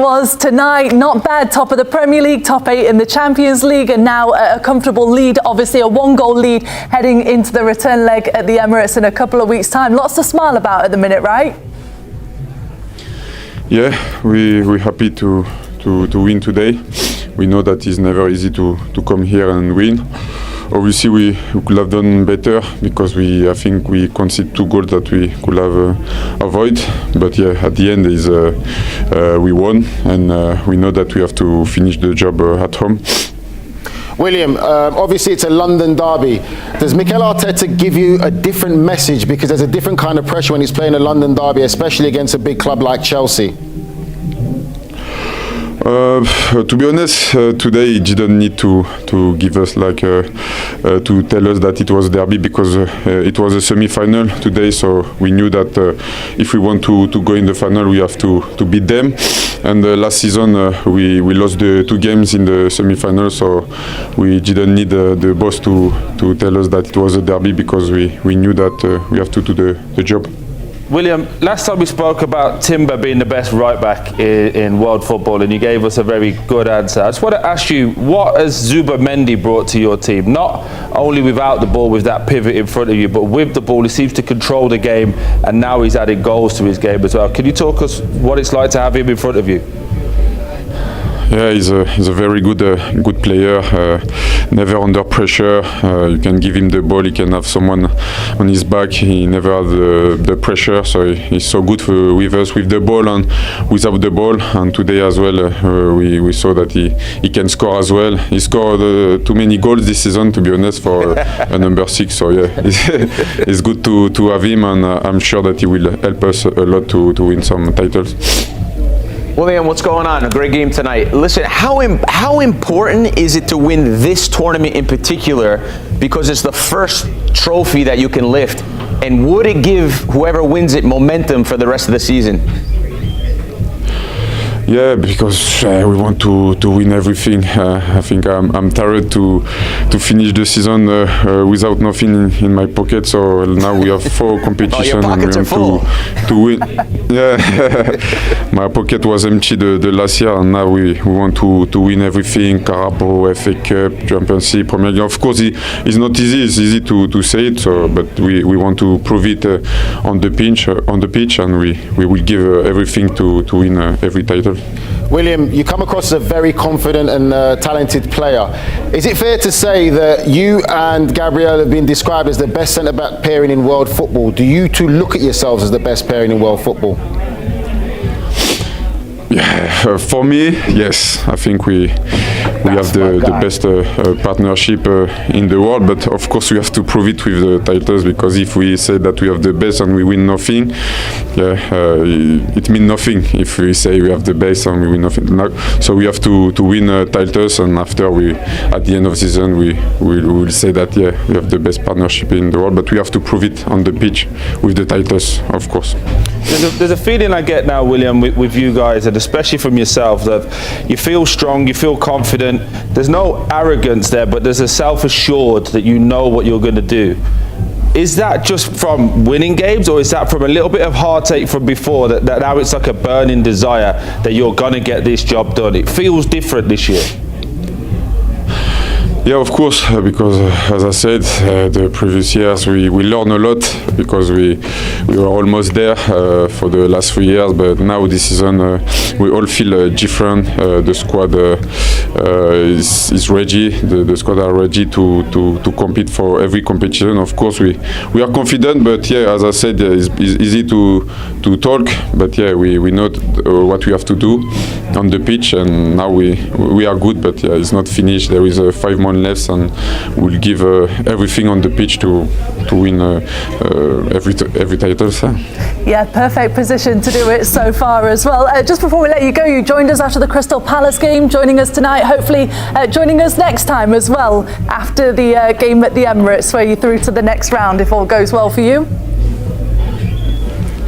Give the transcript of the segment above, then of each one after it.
was tonight. Not bad. Top of the Premier League, top 8 in the Champions League, and now a comfortable lead, obviously a 1-goal lead heading into the return leg at the Emirates in a couple of weeks' time. Lots to smile about at the minute, right? Yeah, we're happy to win today. We know that it's never easy to come here and win. Obviously, we could have done better because I think we conceded 2 goals that we could have avoided. But yeah, at the end we won, and we know that we have to finish the job at home. William, obviously it's a London derby. Does Mikel Arteta give you a different message, because there's a different kind of pressure when he's playing a London derby, especially against a big club like Chelsea? To be honest, today he didn't need to give us to tell us that it was derby, because it was a semi-final today. So we knew that if we want to go in the final, we have to beat them. And last season we lost the 2 games in the semi-final, so we didn't need the boss to tell us that it was a derby, because we knew that we have to do the job. William, last time we spoke about Timber being the best right back in world football, and you gave us a very good answer. I just want to ask you, what has Zubimendi brought to your team? Not only without the ball with that pivot in front of you, but with the ball he seems to control the game, and now he's added goals to his game as well. Can you talk us what it's like to have him in front of you? Yeah, he's a very good player. Never under pressure. You can give him the ball. He can have someone on his back. He never has the pressure. So he's so good with us with the ball and without the ball. And today as well, we saw that he can score as well. He scored too many goals this season, to be honest, for a number 6. So yeah, it's good to have him, and I'm sure that he will help us a lot to win some titles. William, what's going on? A great game tonight. Listen, how important is it to win this tournament in particular, because it's the first trophy that you can lift? And would it give whoever wins it momentum for the rest of the season? Yeah, because we want to win everything. I think I'm tired to finish the season without nothing in my pocket. So now we have 4 competitions. Oh, your pockets and we want to win. Yeah, my pocket was empty the last year, and now we want to win everything: Carabao, FA Cup, Champions League, Premier League. Of course, it's not easy. It's easy to say it. So, but we want to prove it on the pitch, and we will give everything to win every title. William, you come across as a very confident and talented player. Is it fair to say that you and Gabriel have been described as the best centre-back pairing in world football? Do you two look at yourselves as the best pairing in world football? Yeah, for me, yes. I think we have the best partnership in the world, but of course we have to prove it with the titles, because if we say that we have the best and we win nothing, it means nothing if we say we have the best and we win nothing. So we have to win titles, and after at the end of the season we will say that we have the best partnership in the world, but we have to prove it on the pitch with the titles, of course. There's a feeling I get now, William, with you guys, and especially from yourself, that you feel strong, you feel confident. There's no arrogance there, but there's a self-assured that you know what you're going to do. Is that just from winning games, or is that from a little bit of heartache from before, that now it's like a burning desire that you're going to get this job done? It feels different this year. Yeah, of course, because as I said, the previous years we learned a lot, because we were almost there for the last 3 years, but now this season we all feel different. The squad is ready. The squad are ready to compete for every competition. Of course, we are confident, but yeah, as I said, it's easy to talk, but yeah, we know what we have to do on the pitch, and now we are good, but yeah, it's not finished. There is 5 months left, and we'll give everything on the pitch to win every title. Yeah, perfect position to do it so far as well. Just before we let you go, you joined us after the Crystal Palace game, joining us tonight, hopefully joining us next time as well, after the game at the Emirates, where you through to the next round, if all goes well for you.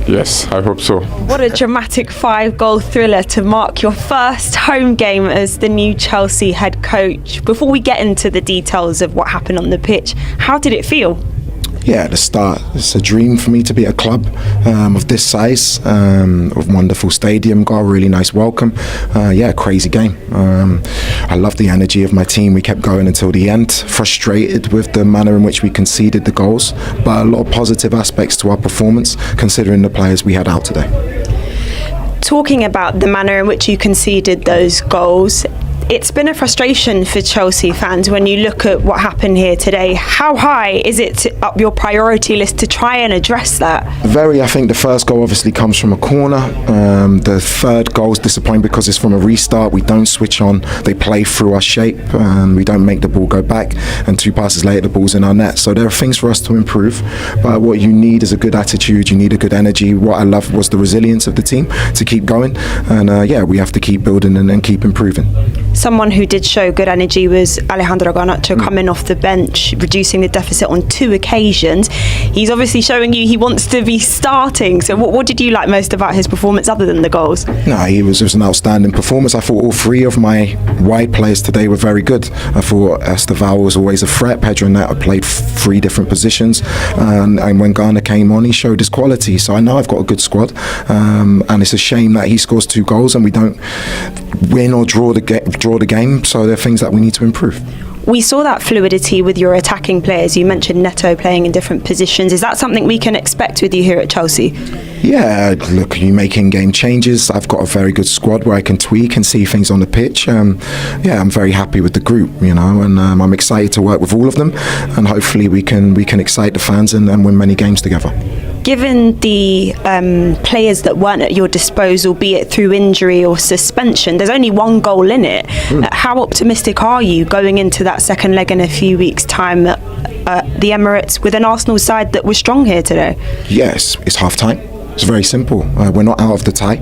Yes, I hope so. What a dramatic 5-goal thriller to mark your first home game as the new Chelsea head coach. Before we get into the details of what happened on the pitch, how did it feel? Yeah, at the start, it's a dream for me to be at a club of this size, with wonderful stadium, got a really nice welcome. Yeah, crazy game. I love the energy of my team. We kept going until the end, frustrated with the manner in which we conceded the goals, but a lot of positive aspects to our performance, considering the players we had out today. Talking about the manner in which you conceded those goals, it's been a frustration for Chelsea fans when you look at what happened here today. How high is it up your priority list to try and address that? I think the first goal obviously comes from a corner. The third goal is disappointing because it's from a restart. We don't switch on. They play through our shape. We don't make the ball go back. And 2 passes later, the ball's in our net. So there are things for us to improve. But what you need is a good attitude. You need a good energy. What I loved was the resilience of the team to keep going. And we have to keep building and keep improving. Someone who did show good energy was Alejandro Garnacho coming off the bench, reducing the deficit on 2 occasions. He's obviously showing you he wants to be starting. So what did you like most about his performance other than the goals? No, it was an outstanding performance. I thought all 3 of my wide players today were very good. I thought Estevao was always a threat. Pedro Neto played 3 different positions. And when Garner came on, he showed his quality. So I know I've got a good squad. And it's a shame that he scores 2 goals and we don't win or draw the game. So there are things that we need to improve. We saw that fluidity with your attacking players. You mentioned Neto playing in different positions. Is that something we can expect with you here at Chelsea? Yeah, look, you make in-game changes. I've got a very good squad where I can tweak and see things on the pitch. I'm very happy with the group, and I'm excited to work with all of them. And hopefully we can excite the fans and win many games together. Given the players that weren't at your disposal, be it through injury or suspension, there's only 1 goal in it. How optimistic are you going into that second leg in a few weeks' time at the Emirates with an Arsenal side that was strong here today? Yes, it's half-time. It's very simple. We're not out of the tie.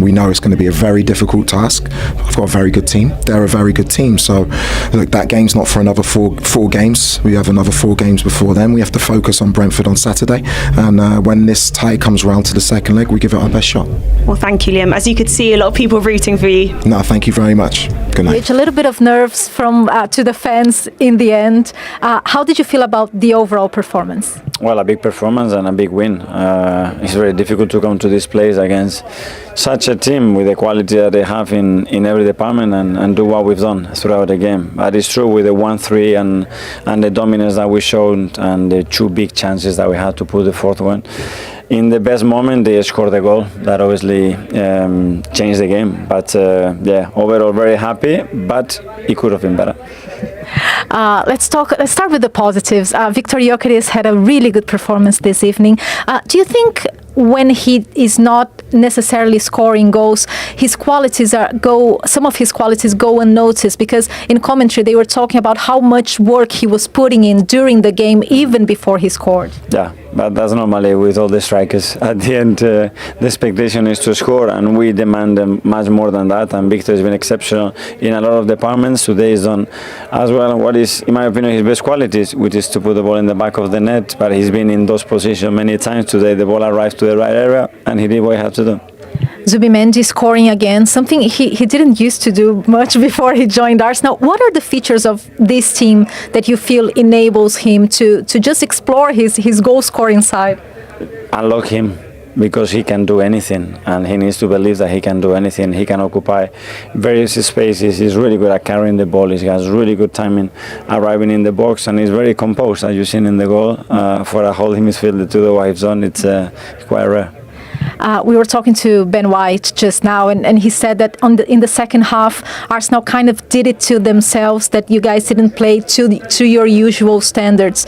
We know it's going to be a very difficult task. I've got a very good team. They're a very good team. So, look, that game's not for another four games. We have another 4 games before then. We have to focus on Brentford on Saturday. And when this tie comes round to the second leg, we give it our best shot. Well, thank you, Liam. As you could see, a lot of people rooting for you. No, thank you very much. Good night. A little bit of nerves from to the fans in the end. How did you feel about the overall performance? Well, a big performance and a big win. It's very difficult to come to this place against such a team with the quality that they have in every department and do what we've done throughout the game. But it's true with the 1-3 and the dominance that we showed and the 2 big chances that we had to put the 4th one. In the best moment, they scored a goal that obviously changed the game. But overall very happy, but it could have been better. Let's start with the positives. Victor Gyökeres had a really good performance this evening. Do you think when he is not necessarily scoring goals, some of his qualities go unnoticed? Because in commentary they were talking about how much work he was putting in during the game, even before he scored. Yeah, but that's normally with all the strikers. At the end, the expectation is to score, and we demand much more than that. And Victor has been exceptional in a lot of departments. Today he's done as well what is, in my opinion, his best qualities, which is to put the ball in the back of the net. But he's been in those positions many times. Today the ball arrived to the right area, and he did what he had to do. Zubimendi scoring again, something he didn't used to do much before he joined Arsenal. What are the features of this team that you feel enables him to just explore his goal-scoring side? Unlock him, because he can do anything, and he needs to believe that he can do anything. He can occupy various spaces. He's really good at carrying the ball. He has really good timing arriving in the box, and he's very composed, as you've seen in the goal. For a whole midfielder to do what he's done, it's quite rare. We were talking to Ben White just now, and he said that in the second half, Arsenal kind of did it to themselves, that you guys didn't play to your usual standards.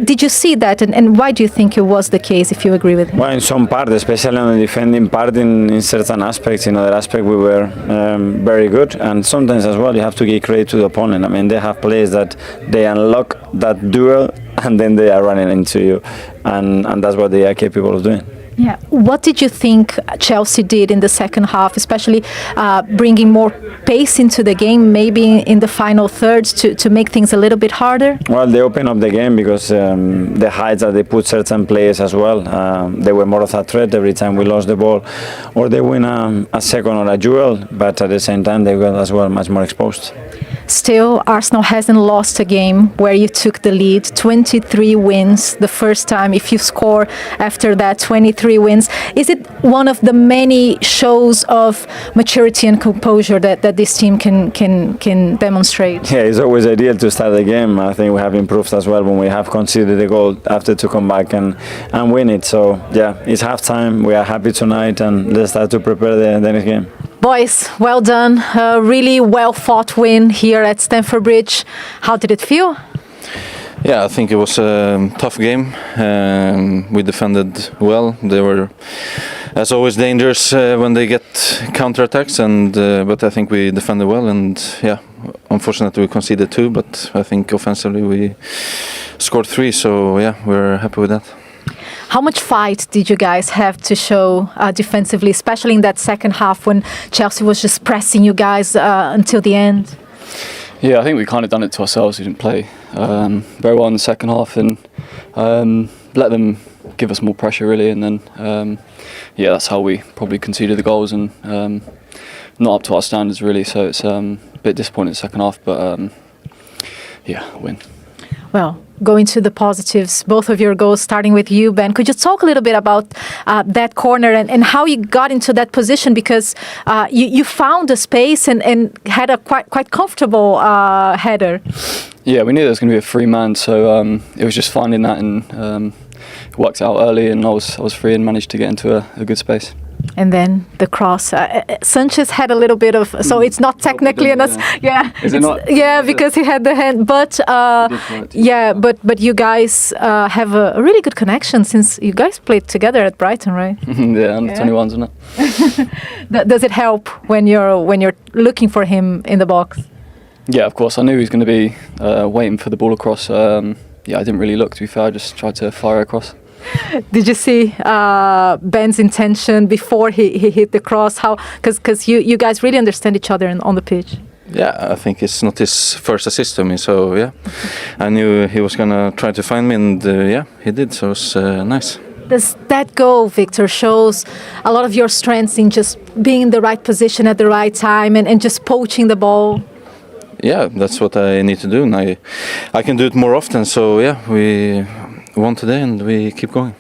Did you see that, and why do you think it was the case, if you agree with him? Well, in some part, especially on the defending part, in certain aspects. In other aspects, we were very good, and sometimes as well, you have to give credit to the opponent. I mean, they have players that they unlock that duel, and then they are running into you, and that's what they are capable of doing. Yeah. What did you think Chelsea did in the second half, especially bringing more pace into the game, maybe in the final thirds to make things a little bit harder? Well, they opened up the game because the heights that they put certain players as well, they were more of a threat every time we lost the ball, or they win a second or a duel, but at the same time they were as well much more exposed. Still, Arsenal hasn't lost a game where you took the lead. 23 wins the first time. If you score after that 23 wins, is it one of the many shows of maturity and composure that this team can demonstrate? Yeah, it's always ideal to start the game. I think we have improved as well when we have conceded a goal after to come back and win it. So yeah, it's half time. We are happy tonight and let's start to prepare the next game. Boys, well done. A really well fought win here at Stamford Bridge. How did it feel? Yeah, I think it was a tough game. We defended well. They were, as always, dangerous when they get counterattacks, but I think we defended well. And yeah, unfortunately we conceded 2, but I think offensively we scored 3. So yeah, we're happy with that. How much fight did you guys have to show defensively, especially in that second half when Chelsea was just pressing you guys until the end? Yeah, I think we kind of done it to ourselves. We didn't play very well in the second half and let them give us more pressure really, and then yeah, that's how we probably conceded the goals and not up to our standards really. So it's a bit disappointing in the second half, but yeah, win. Well, going to the positives, both of your goals, starting with you, Ben. Could you talk a little bit about that corner and how you got into that position? Because you found a space and had a quite comfortable header. Yeah, we knew there was going to be a free man, so it was just finding that and it worked out early, and I was free and managed to get into a good space. And then the cross. Sanchez had a little bit of, so it's not technically yeah. Is it not? Yeah, because he had the hand, but yeah, but you guys have a really good connection since you guys played together at Brighton, right? Yeah, under 21s, isn't it? Does it help when you're looking for him in the box? Yeah, of course. I knew he was going to be waiting for the ball across. Yeah, I didn't really look, to be fair. I just tried to fire across. Did you see Ben's intention before he hit the cross? How? Because you guys really understand each other on the pitch. Yeah, I think it's not his first assist to me, so yeah, I knew he was gonna try to find me, and yeah, he did. So it was nice. Does that goal, Victor, shows a lot of your strengths in just being in the right position at the right time and just poaching the ball? Yeah, that's what I need to do, and I can do it more often. So yeah, we won today and we keep going.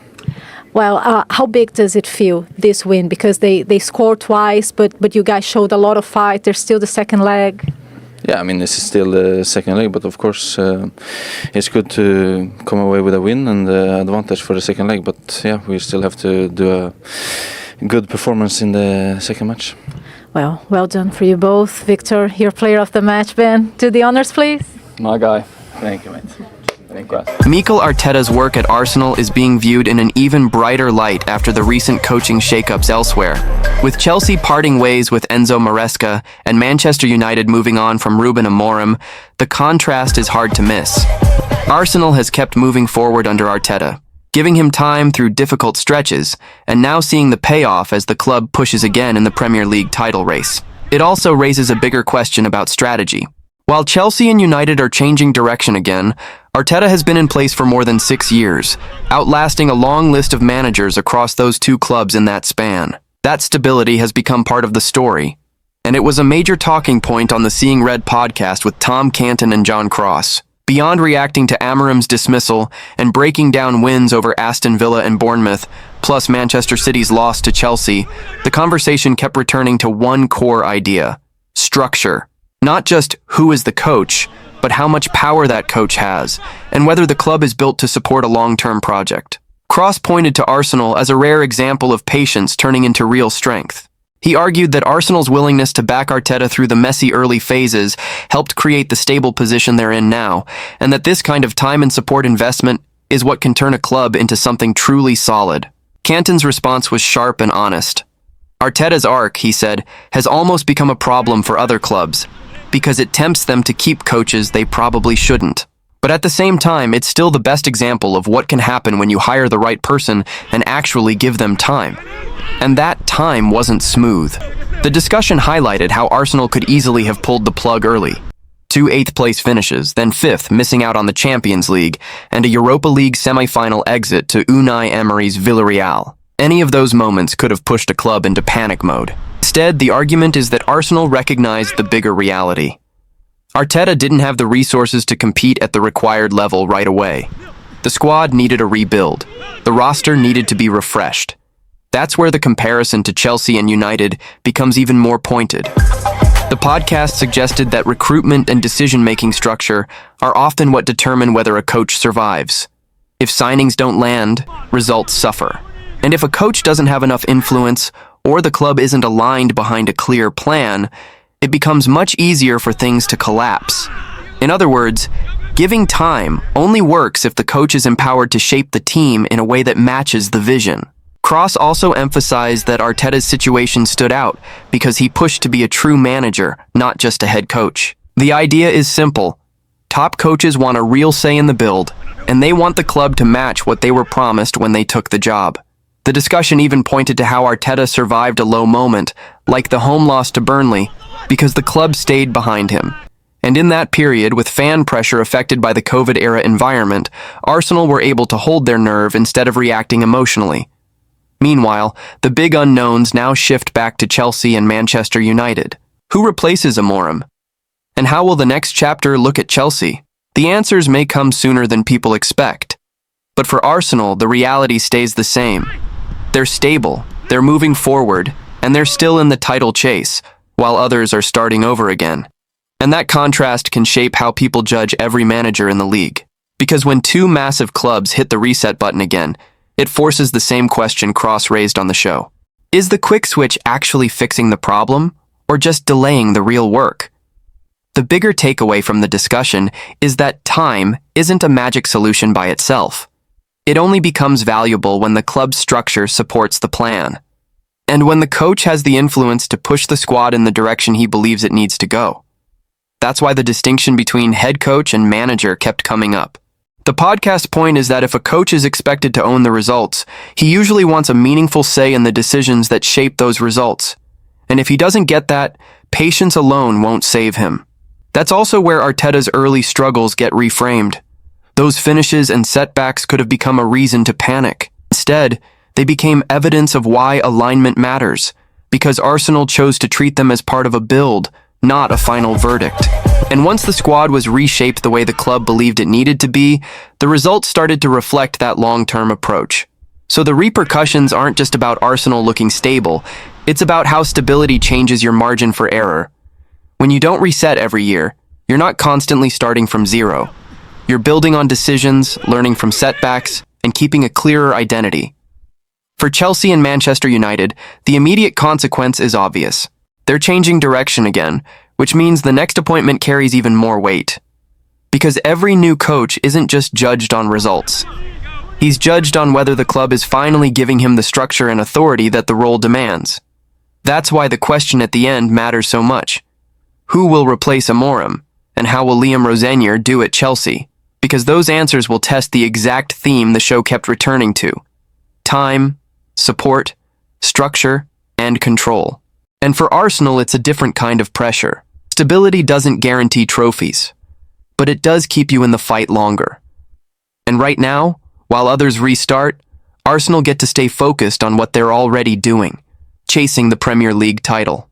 Well, how big does it feel, this win? Because they scored twice, but you guys showed a lot of fight. There's still the second leg. Yeah, I mean, this is still the second leg, but of course it's good to come away with a win and advantage for the second leg. But yeah, we still have to do a good performance in the second match. Well done for you both. Victor, your player of the match. Ben, do the honors, please. My guy. Thank you, mate. Mikel Arteta's work at Arsenal is being viewed in an even brighter light after the recent coaching shakeups elsewhere. With Chelsea parting ways with Enzo Maresca and Manchester United moving on from Ruben Amorim, the contrast is hard to miss. Arsenal has kept moving forward under Arteta, giving him time through difficult stretches, and now seeing the payoff as the club pushes again in the Premier League title race. It also raises a bigger question about strategy. While Chelsea and United are changing direction again, Arteta has been in place for more than 6 years, outlasting a long list of managers across those two clubs in that span. That stability has become part of the story, and it was a major talking point on the Seeing Red podcast with Tom Canton and John Cross. Beyond reacting to Amorim's dismissal and breaking down wins over Aston Villa and Bournemouth, plus Manchester City's loss to Chelsea, the conversation kept returning to one core idea: structure. Not just who is the coach, but how much power that coach has, and whether the club is built to support a long-term project. Cross pointed to Arsenal as a rare example of patience turning into real strength. He argued that Arsenal's willingness to back Arteta through the messy early phases helped create the stable position they're in now, and that this kind of time and support investment is what can turn a club into something truly solid. Canton's response was sharp and honest. Arteta's arc, he said, has almost become a problem for other clubs, because it tempts them to keep coaches they probably shouldn't. But at the same time, it's still the best example of what can happen when you hire the right person and actually give them time. And that time wasn't smooth. The discussion highlighted how Arsenal could easily have pulled the plug early. 2 8th-place finishes, then 5th, missing out on the Champions League, and a Europa League semi-final exit to Unai Emery's Villarreal. Any of those moments could have pushed a club into panic mode. Instead, the argument is that Arsenal recognized the bigger reality. Arteta didn't have the resources to compete at the required level right away. The squad needed a rebuild. The roster needed to be refreshed. That's where the comparison to Chelsea and United becomes even more pointed. The podcast suggested that recruitment and decision-making structure are often what determine whether a coach survives. If signings don't land, results suffer. And if a coach doesn't have enough influence or the club isn't aligned behind a clear plan, it becomes much easier for things to collapse. In other words, giving time only works if the coach is empowered to shape the team in a way that matches the vision. Cross also emphasized that Arteta's situation stood out because he pushed to be a true manager, not just a head coach. The idea is simple. Top coaches want a real say in the build, and they want the club to match what they were promised when they took the job. The discussion even pointed to how Arteta survived a low moment, like the home loss to Burnley, because the club stayed behind him. And in that period, with fan pressure affected by the COVID-era environment, Arsenal were able to hold their nerve instead of reacting emotionally. Meanwhile, the big unknowns now shift back to Chelsea and Manchester United. Who replaces Amorim? And how will the next chapter look at Chelsea? The answers may come sooner than people expect. But for Arsenal, the reality stays the same. They're stable, they're moving forward, and they're still in the title chase, while others are starting over again. And that contrast can shape how people judge every manager in the league. Because when two massive clubs hit the reset button again, it forces the same question Cross raised on the show. Is the quick switch actually fixing the problem, or just delaying the real work? The bigger takeaway from the discussion is that time isn't a magic solution by itself. It only becomes valuable when the club's structure supports the plan. And when the coach has the influence to push the squad in the direction he believes it needs to go. That's why the distinction between head coach and manager kept coming up. The podcast point is that if a coach is expected to own the results, he usually wants a meaningful say in the decisions that shape those results. And if he doesn't get that, patience alone won't save him. That's also where Arteta's early struggles get reframed. Those finishes and setbacks could have become a reason to panic. Instead, they became evidence of why alignment matters, because Arsenal chose to treat them as part of a build, not a final verdict. And once the squad was reshaped the way the club believed it needed to be, the results started to reflect that long-term approach. So the repercussions aren't just about Arsenal looking stable, it's about how stability changes your margin for error. When you don't reset every year, you're not constantly starting from zero. You're building on decisions, learning from setbacks, and keeping a clearer identity. For Chelsea and Manchester United, the immediate consequence is obvious. They're changing direction again, which means the next appointment carries even more weight. Because every new coach isn't just judged on results. He's judged on whether the club is finally giving him the structure and authority that the role demands. That's why the question at the end matters so much. Who will replace Amorim? And how will Liam Rosenior do at Chelsea? Because those answers will test the exact theme the show kept returning to. Time, support, structure, and control. And for Arsenal, it's a different kind of pressure. Stability doesn't guarantee trophies, but it does keep you in the fight longer. And right now, while others restart, Arsenal get to stay focused on what they're already doing, chasing the Premier League title.